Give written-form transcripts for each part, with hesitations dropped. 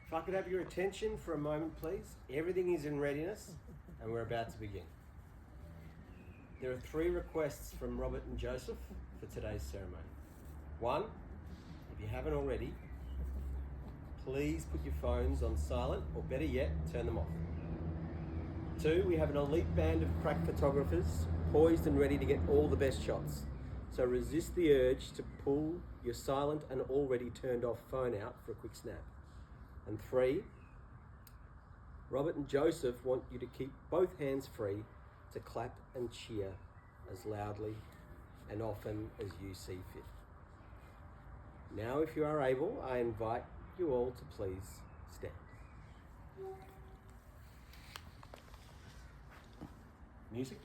If I could have your attention for a moment, please. Everything is in readiness and we're about to begin. There are 3 requests from Robert and Joseph for today's ceremony. 1, if you haven't already, please put your phones on silent, or better yet, turn them off. 2, we have an elite band of crack photographers poised and ready to get all the best shots. So resist the urge to pull your silent and already turned off phone out for a quick snap. And 3, Robert and Joseph want you to keep both hands free to clap and cheer as loudly and often as you see fit. Now, if you are able, I invite you all to please stand. Music.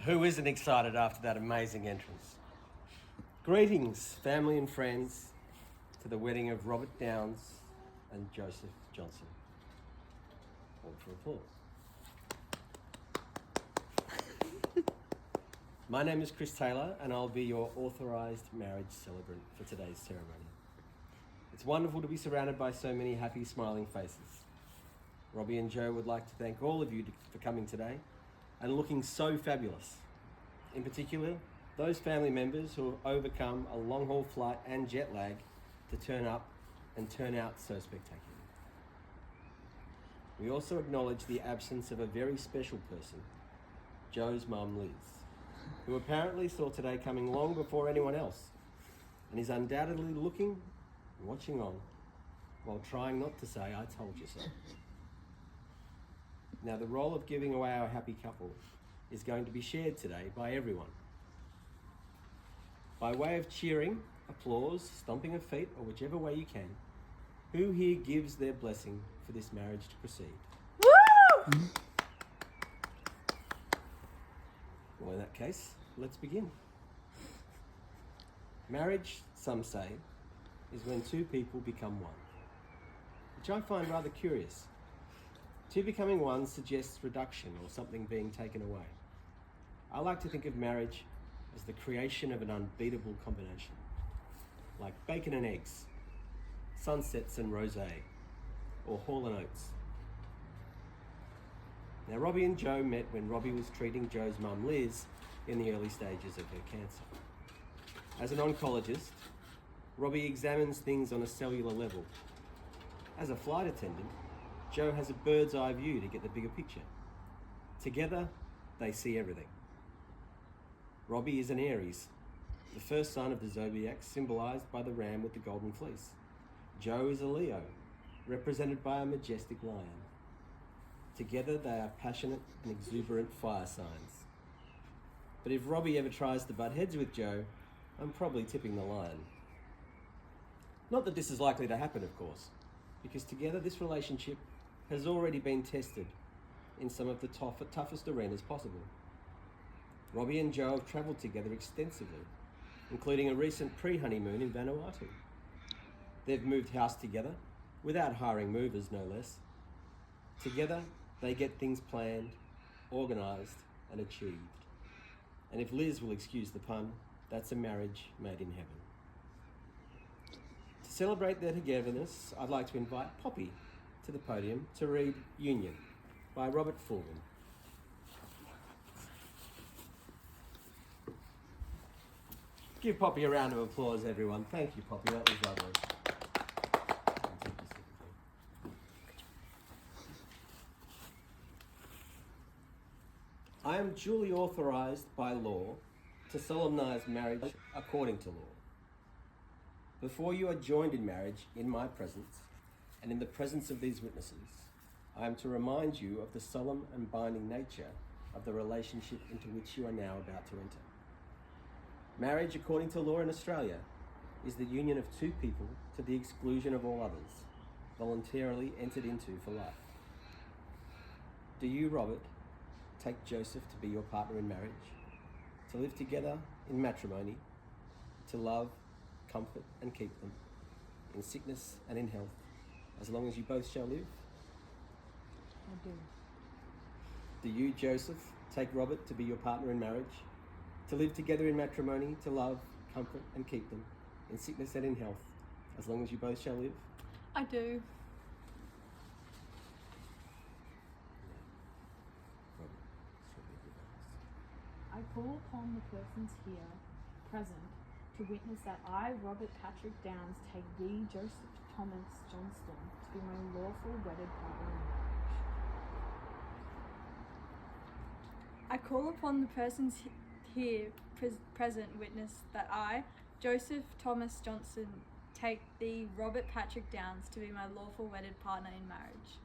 Who isn't excited after that amazing entrance? Greetings, family and friends, to the wedding of Robert Downs and Joseph Johnson. Hold for applause. My name is Chris Taylor and I'll be your authorised marriage celebrant for today's ceremony. It's wonderful to be surrounded by so many happy, smiling faces. Robbie and Joe would like to thank all of you for coming today and looking so fabulous. In particular, those family members who have overcome a long haul flight and jet lag to turn up and turn out so spectacular. We also acknowledge the absence of a very special person, Joe's mum Liz, who apparently saw today coming long before anyone else and is undoubtedly looking and watching on while trying not to say, "I told you so." Now, the role of giving away our happy couple is going to be shared today by everyone. By way of cheering, applause, stomping of feet, or whichever way you can, who here gives their blessing for this marriage to proceed? Woo! Well, in that case, let's begin. Marriage, some say, is when 2 people become one, which I find rather curious. 2 becoming one suggests reduction or something being taken away. I like to think of marriage as the creation of an unbeatable combination, like bacon and eggs, sunsets and rosé, or Hall & Oates. Now, Robbie and Joe met when Robbie was treating Joe's mum Liz in the early stages of her cancer. As an oncologist, Robbie examines things on a cellular level. As a flight attendant, Joe has a bird's eye view to get the bigger picture. Together, they see everything. Robbie is an Aries, the first sign of the zodiac symbolised by the ram with the golden fleece. Joe is a Leo, represented by a majestic lion. Together, they are passionate and exuberant fire signs. But if Robbie ever tries to butt heads with Joe, I'm probably tipping the lion. Not that this is likely to happen, of course, because together this relationship has already been tested in some of the toughest arenas possible. Robbie and Joe have travelled together extensively, including a recent pre-honeymoon in Vanuatu. They've moved house together, without hiring movers no less. Together, they get things planned, organised and achieved. And if Liz will excuse the pun, that's a marriage made in heaven. To celebrate their togetherness, I'd like to invite Poppy to the podium to read Union by Robert Fulgham. Give Poppy a round of applause, everyone. Thank you, Poppy. That was lovely. I am duly authorised by law to solemnise marriage according to law. Before you are joined in marriage in my presence and in the presence of these witnesses, I am to remind you of the solemn and binding nature of the relationship into which you are now about to enter. Marriage, according to law in Australia, is the union of two people to the exclusion of all others, voluntarily entered into for life. Do you, Robert, take Joseph to be your partner in marriage, to live together in matrimony, to love, comfort and keep them, in sickness and in health, as long as you both shall live? I do. Do you, Joseph, take Robert to be your partner in marriage, to live together in matrimony, to love, comfort and keep them, in sickness and in health, as long as you both shall live? I do. I call upon the persons here present to witness that I, Robert Patrick Downs, take thee, Joseph Thomas Johnston, to be my lawful wedded partner in marriage. I call upon the persons here present witness that I, Joseph Thomas Johnson, take thee, Robert Patrick Downs, to be my lawful wedded partner in marriage.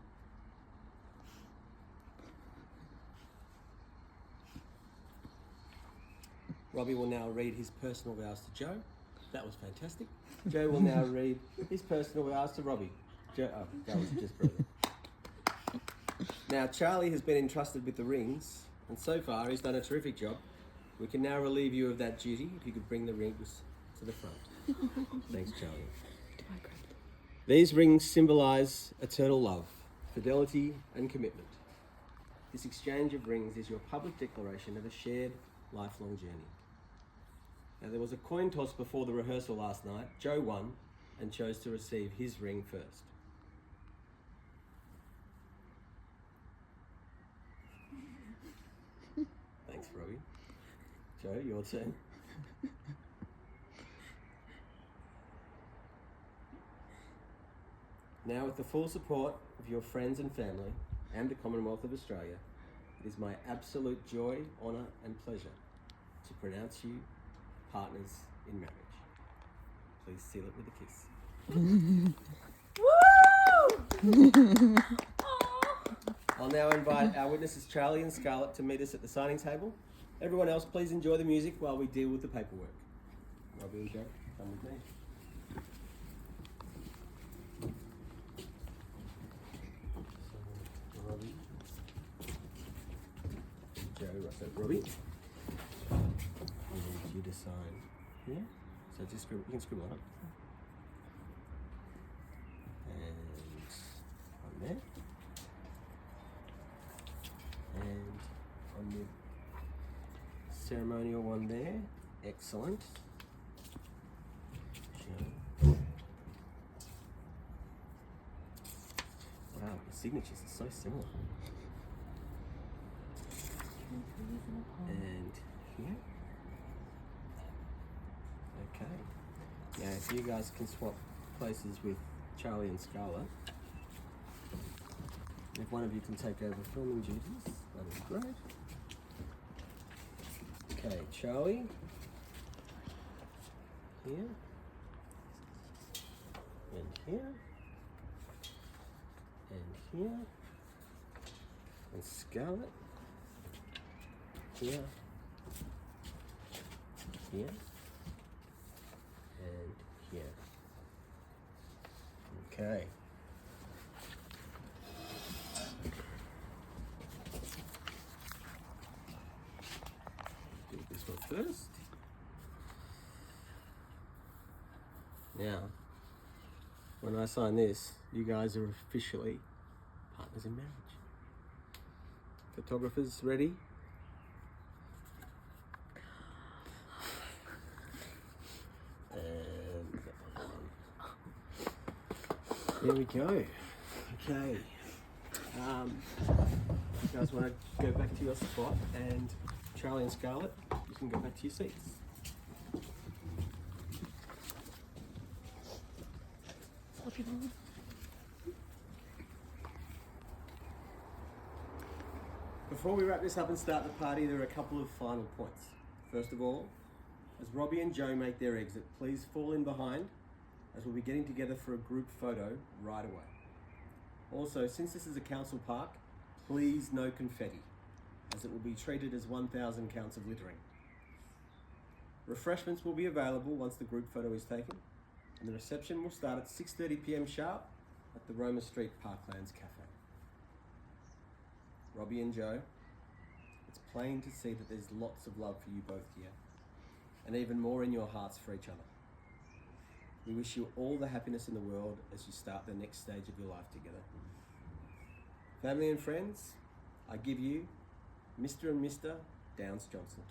Robbie will now read his personal vows to Joe. That was fantastic. Joe will now read his personal vows to Robbie. Joe, oh, that was just brilliant. Now, Charlie has been entrusted with the rings, and so far he's done a terrific job. We can now relieve you of that duty if you could bring the rings to the front. Thanks, Charlie. These rings symbolise eternal love, fidelity and commitment. This exchange of rings is your public declaration of a shared lifelong journey. Now, there was a coin toss before the rehearsal last night. Joe won and chose to receive his ring first. Thanks, Robbie. Joe, your turn. Now, with the full support of your friends and family and the Commonwealth of Australia, it is my absolute joy, honour and pleasure to pronounce you partners in marriage. Please seal it with a kiss. Woo! I'll now invite our witnesses Charlie and Scarlett to meet us at the signing table. Everyone else, please enjoy the music while we deal with the paperwork. Robbie and Joe, come with me. So, Robbie. Joe, so Robbie. I need you to sign here. So just scribble, you can scribble on it. And on there. And on the ceremonial one there. Excellent. Wow, the signatures are so similar. And here. Okay. Now, if you guys can swap places with Charlie and Scarlett. If one of you can take over filming duties, that would be great. Okay, Charlie. Here. And here. And here. And Scarlett. Here. Here. And here. Okay. Do this one first. Now, when I sign this, you guys are officially partners in marriage. Photographers ready? And there we go. Okay. You guys want to go back to your spot, and Charlie and Scarlett, you can go back to your seats. Before we wrap this up and start the party, there are a couple of final points. First of all, as Robbie and Joe make their exit, please fall in behind, as we'll be getting together for a group photo right away. Also, since this is a council park, please no confetti, as it will be treated as 1,000 counts of littering. Refreshments will be available once the group photo is taken. And the reception will start at 6:30 p.m. sharp at the Roma Street Parklands Cafe. Robbie and Joe, it's plain to see that there's lots of love for you both here, and even more in your hearts for each other. We wish you all the happiness in the world as you start the next stage of your life together. Family and friends, I give you Mr. and Mr. Downs Johnson.